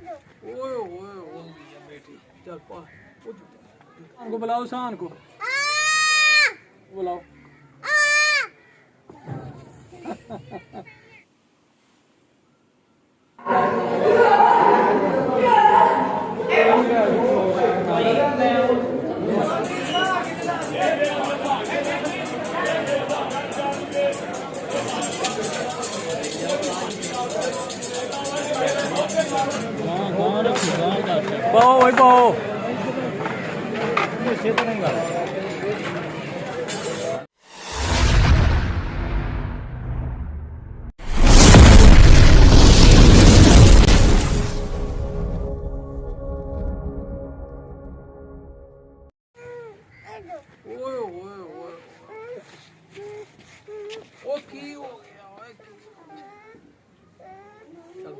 ओए ओए ओए बेटी चल पा को बुलाओ शान को बुलाओ पाओ भाई पाओ ओए ओए ओए ओ की हो गया ओए चल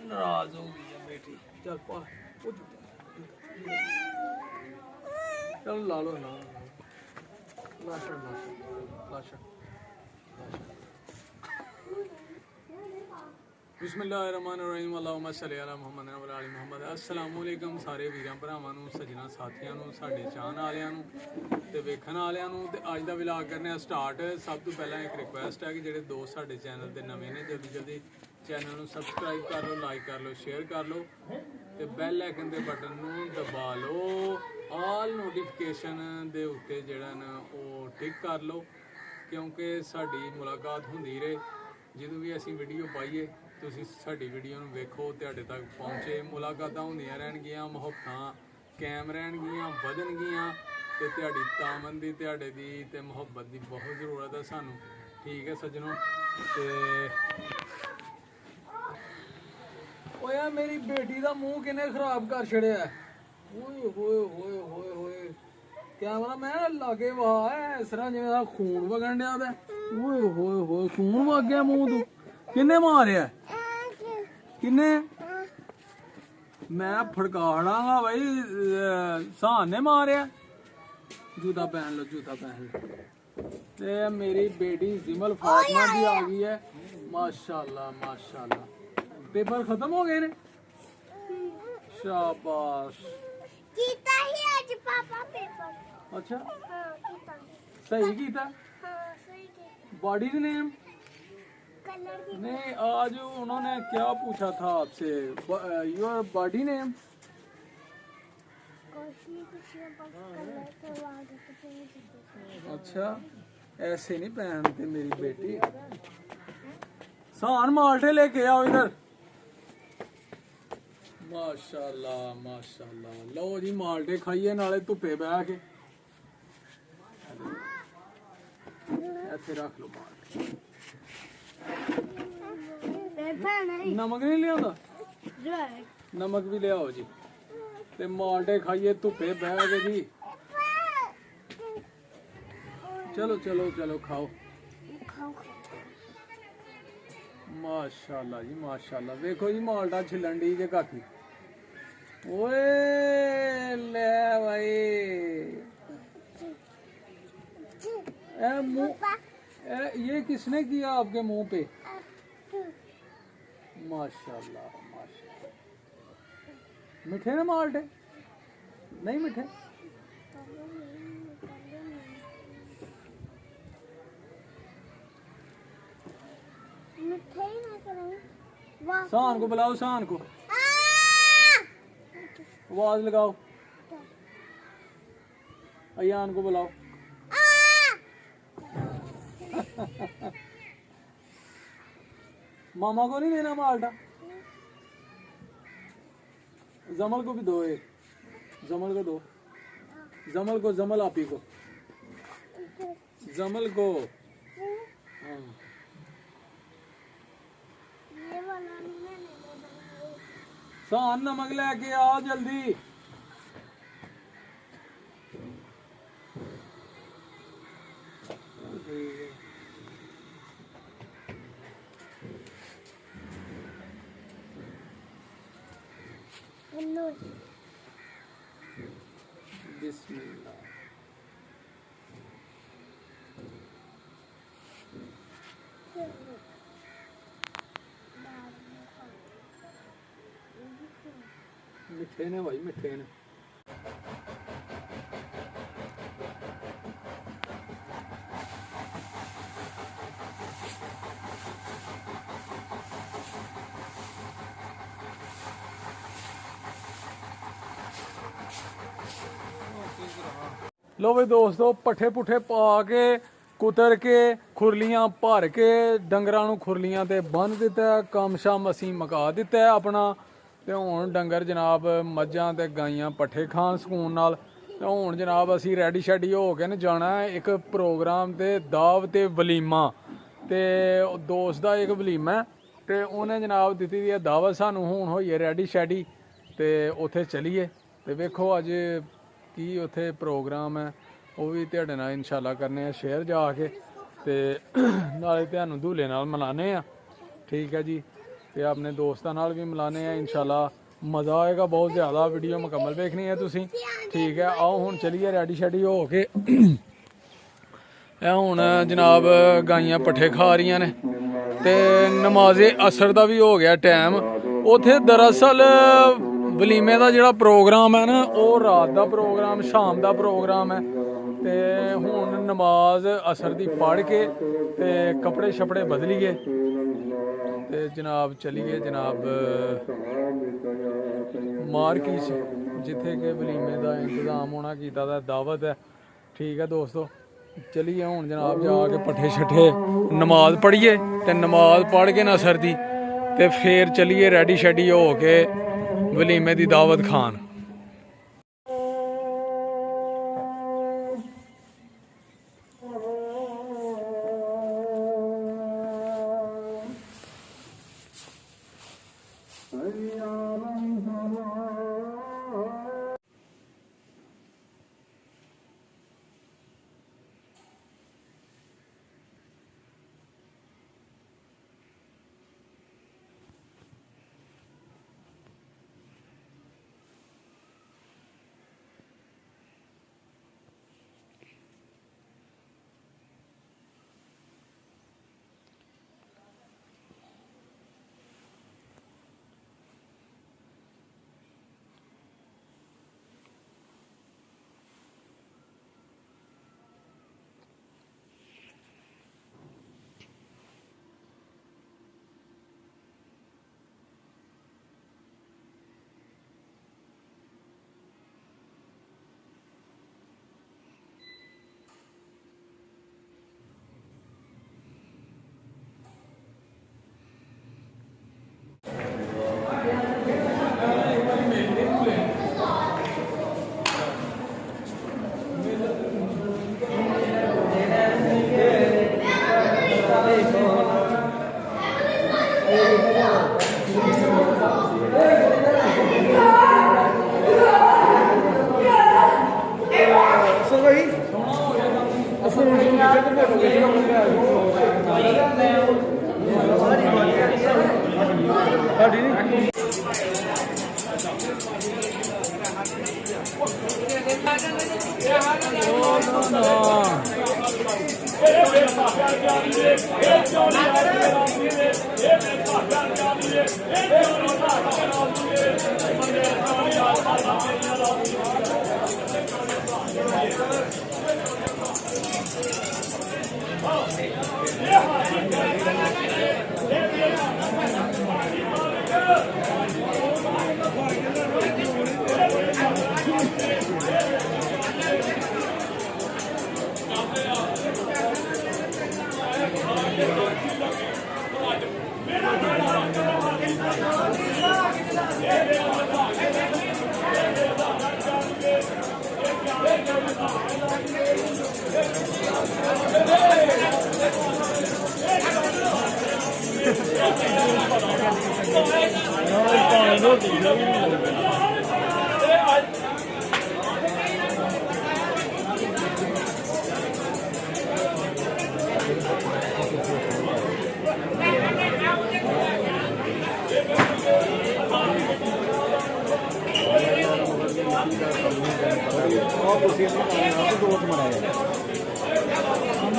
नाराज हो गई है बेटी चल पा चल ला लो ना लाशा लाशा बिस्मिल्लाहिर्रहमानिर्रहीम अल्लाहुम्मा सल्ली अला मुहम्मद व अला मुहम्मद अस्सलाम वालेकुम सारे वीरां भरावां ਨੂੰ ਸੱਜਣਾ ਸਾਥੀਆਂ ਨੂੰ ਸਾਡੇ ਚਾਹਣ ਵਾਲਿਆਂ ਨੂੰ ਤੇ ਵੇਖਣ ਵਾਲਿਆਂ ਨੂੰ ਤੇ ਅੱਜ ਦਾ ਵਲੌਗ ਕਰਨੇ ਆ ਸਟਾਰਟ। ਸਭ ਤੋਂ ਪਹਿਲਾਂ ਇੱਕ ਰਿਕੁਐਸਟ ਹੈ ਕਿ ਜਿਹੜੇ ਦੋਸਤ ਸਾਡੇ ਚੈਨਲ ਤੇ ਨਵੇਂ ਨੇ ਜਲਦੀ ਚੈਨਲ ਨੂੰ ਸਬਸਕ੍ਰਾਈਬ ਕਰ ਲਓ, ਲਾਈਕ ਕਰ ਲਓ, ਸ਼ੇਅਰ ਕਰ ਲਓ ਤੇ ਬੈਲ ਆਈਕਨ ਦੇ ਬਟਨ ਨੂੰ ਦਬਾ ਲਓ। ਆਲ ਨੋਟੀਫਿਕੇਸ਼ਨ ਦੇ ਉੱਤੇ ਜਿਹੜਾ ਨਾ ਉਹ ਟਿਕ ਕਰ ਲਓ ਕਿਉਂਕਿ ਸਾਡੀ ਮੁਲਾਕਾਤ ਹੁੰਦੀ ਰਹੇ। ਜਦੋਂ ਵੀ ਅਸੀਂ ਵੀਡੀਓ ਪਾਈਏ ਤੁਸੀਂ ਸਾਡੀ ਵੀਡੀਓ ਨੂੰ ਵੇਖੋ, ਤੁਹਾਡੇ ਤੱਕ ਪਹੁੰਚੇ, ਮੁਲਾਕਾਤਾਂ ਹੁੰਦੀਆਂ ਰਹਿਣਗੀਆਂ, ਮੁਹੱਬਤਾਂ ਕਾਇਮ ਰਹਿਣਗੀਆਂ, ਵਧਣਗੀਆਂ ਤੇ ਤੁਹਾਡੀ ਤਾਮਨ ਦੀ, ਤੁਹਾਡੇ ਦੀ ਤੇ ਮੁਹੱਬਤ ਦੀ ਬਹੁਤ ਜ਼ਰੂਰਤ ਹੈ ਸਾਨੂੰ। ਠੀਕ ਹੈ ਸੱਜਣੋ। ਤੇ ਓਏ ਯਾਰ ਮੇਰੀ ਬੇਟੀ ਦਾ ਮੂੰਹ ਕਿਨੇ ਖਰਾਬ ਕਰ ਛੜਿਆ। ਓਏ ਹੋਏ ਹੋਏ ਹੋਏ ਹੋਏ ਕੈਮਰਾ ਮੈਂ ਲਾਗੇ ਵਾਹ ਇਸ ਤਰ੍ਹਾਂ ਜਿਵੇਂ ਦਾ ਖੂਨ ਵਗਣ ਡਿਆ ਦਾ। ਓਏ ਹੋਏ ਹੋਏ ਖੂਨ ਵਗ ਗਿਆ ਮੂੰਹ ਤੋਂ। ਕਿੰਨੇ ਮਾਰਿਆ? ਕਿੰਨੇ? ਮੈਂ ਫੜਕਾੜਾਂਗਾ ਬਾਈ। ਸਾਨ ਨੇ ਮਾਰਿਆ। ਜੂਤਾ ਪਹਿਨ ਲਓ, ਜੂਤਾ ਪਹਿਨ ਲਓ। ਤੇ ਮੇਰੀ ਬੇਟੀ ਜ਼ਿਮਲ ਫਾਤਮਾ ਦੀ ਆ ਗਈ ਹੈ। ਮਾਸ਼ਾਅੱਲਾ ਮਾਸ਼ਾਅੱਲਾ। पेपर खत्म हो गए ने? शाबाश। कीता ही आज पापा पेपर। अच्छा हाँ कीता। सही कीता। हाँ सही कीता। बॉडी नेम कलर की नहीं, आज उन्होंने क्या पूछा था आपसे? Your body name? अच्छा ऐसे नहीं पहनते मेरी बेटी। सान माल्टे लेके आओ इधर। माशाल्लाह माशाल्लाह। लो जी माल्टे खाइए नाले धुप्पे बह के। ऐसे रख लो माल्टे। नमक नहीं लिया? नमक भी ले आओ जी। ते माल्टे खाइए धुप्पे बह के जी। चलो चलो चलो खाओ। माशाल्लाह जी माशाल्लाह। देखो जी माल्टा छिलन डी जे काकी। ओए ले भाई ये किसने किया आपके मुंह पे? माशाल्लाह माशाल्लाह। मीठे ना माल्टे? नहीं मीठे? शान को बुलाओ, शान को आवाज लगाओ। अयान को बुलाओ। मामा को नहीं देना माल्टा? जमल को भी दो एक। जमल को दो। जमल को, जमल आपी को, जमल को। हाँ शान नमक लेके आओ जल्दी। बिस्मिल्लाह। ਮਿੱਠੇ ਨੇ ਭਾਈ, ਮਿੱਠੇ ਨੇ। ਲੋ ਵੀ ਦੋਸਤੋ, ਪੱਠੇ ਪੁੱਠੇ ਪਾ ਕੇ ਕੁਤਰ ਕੇ ਖੁਰਲੀਆਂ ਭਰ ਕੇ ਡੰਗਰਾਂ ਨੂੰ ਖੁਰਲੀਆਂ ਤੇ ਬੰਨ੍ਹ ਦਿੱਤਾ। ਕੰਮ ਸ਼ਾਮ ਅਸੀਂ ਮੁਕਾ ਦਿੱਤਾ ਆਪਣਾ, ਤੇ ਹੁਣ ਡੰਗਰ ਜਨਾਬ ਮੱਝਾਂ ਤੇ ਗਾਈਆਂ ਪੱਠੇ ਖਾਣ ਸਕੂਨ ਨਾਲ। ਤੇ ਹੁਣ ਜਨਾਬ ਅਸੀਂ ਰੈਡੀ ਸ਼ੈਡੀ ਹੋ ਕੇ ਨਾ ਜਾਣਾ ਹੈ ਇੱਕ ਪ੍ਰੋਗਰਾਮ ਤੇ, ਦਾਵਤ ਤੇ ਵਲੀਮਾ। ਤੇ ਦੋਸਤ ਦਾ ਇੱਕ ਵਲੀਮਾ ਹੈ ਤੇ ਉਹਨੇ ਜਨਾਬ ਦਿੱਤੀ ਦੀ ਹੈ ਦਾਵਤ ਸਾਨੂੰ। ਹੁਣ ਹੋਈਏ ਰੈਡੀ ਸ਼ੈਡੀ ਤੇ ਉੱਥੇ ਚਲੀਏ ਤੇ ਵੇਖੋ ਅੱਜ ਕੀ ਉੱਥੇ ਪ੍ਰੋਗਰਾਮ ਹੈ, ਉਹ ਵੀ ਤੁਹਾਡੇ ਨਾਲ ਇਨਸ਼ਾਅੱਲਾ ਕਰਨੇ ਆ ਸ਼ੇਅਰ ਜਾ ਕੇ, ਤੇ ਨਾਲੇ ਤੁਹਾਨੂੰ ਧੂਲੇ ਨਾਲ ਮਿਲਾਨੇ ਆ, ਠੀਕ ਹੈ ਜੀ। ਤੇ ਆਪਣੇ ਦੋਸਤਾਂ ਨਾਲ ਵੀ ਮਿਲਾਨੇ ਆ ਇਨਸ਼ਾਅੱਲਾ, ਮਜ਼ਾ ਆਏਗਾ ਬਹੁਤ ਜ਼ਿਆਦਾ। ਵੀਡੀਓ ਮੁਕੰਮਲ ਵੇਖਣੀ ਹੈ ਤੁਸੀਂ, ਠੀਕ ਹੈ। ਆਓ ਹੁਣ ਚਲੀਏ ਰੈਡੀ ਸ਼ੈਡੀ ਹੋ ਕੇ। ਇਹ ਹੁਣ ਜਨਾਬ ਗਾਈਆਂ ਪੱਠੇ ਖਾ ਰਹੀਆਂ ਨੇ ਤੇ ਨਮਾਜ਼ੇ ਅਸਰ ਦਾ ਵੀ ਹੋ ਗਿਆ ਟਾਈਮ। ਉੱਥੇ ਦਰਅਸਲ ਵਲੀਮੇ ਦਾ ਜਿਹੜਾ ਪ੍ਰੋਗਰਾਮ ਹੈ ਨਾ, ਉਹ ਰਾਤ ਦਾ ਪ੍ਰੋਗਰਾਮ, ਸ਼ਾਮ ਦਾ ਪ੍ਰੋਗਰਾਮ ਹੈ। ਤੇ ਹੁਣ ਨਮਾਜ਼ ਅਸਰ ਦੀ ਪੜ੍ਹ ਕੇ ਤੇ ਕੱਪੜੇ ਛਪੜੇ ਬਦਲੀਏ ਤੇ ਜਨਾਬ ਚਲੀਏ ਜਨਾਬ ਮਾਰਕੀਟ ਜਿੱਥੇ ਕਿ ਵਲੀਮੇ ਦਾ ਇੰਤਜ਼ਾਮ ਹੋਣਾ ਕੀਤਾ ਦਾ, ਦਾਵਤ ਹੈ, ਠੀਕ ਹੈ ਦੋਸਤੋ। ਚਲੀਏ ਹੁਣ ਜਨਾਬ ਜਾ ਕੇ ਪੱਠੇ ਛੱਠੇ ਨਮਾਜ਼ ਪੜ੍ਹੀਏ ਤੇ ਨਮਾਜ਼ ਪੜ੍ਹ ਕੇ ਨਾ ਅਸਰ ਦੀ ਤੇ ਫੇਰ ਚਲੀਏ ਰੈਡੀ ਸ਼ੈਡੀ ਹੋ ਕੇ ਵਲੀਮੇ ਦੀ ਦਾਵਤ ਖਾਣ।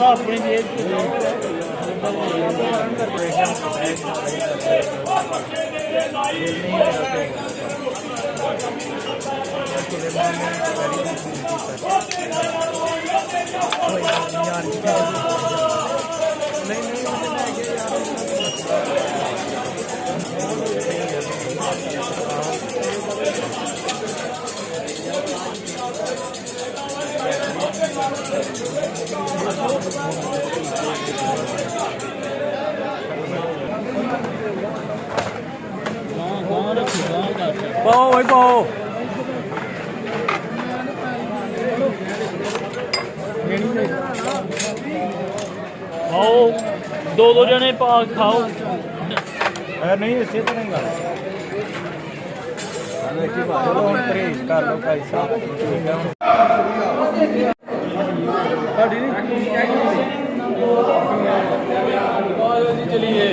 अपनी ਪਾਓ ਓਏ ਪਾਓ ਆਓ ਦੋ ਜਣੇ ਪਾ ਖਾਓ ਨਹੀਂ ਇਸੇ ਤਰ੍ਹਾਂ ਹੀ ਗੱਲ ਦੇਖੀ ਚਲੋ ਹੁਣ ਪਰਹੇਜ਼ ਕਰ ਲਓ ਭਾਈ ਸਾਹਿਬ ਤੁਹਾਡੀ ਨਹੀਂ ਚਲਿਏ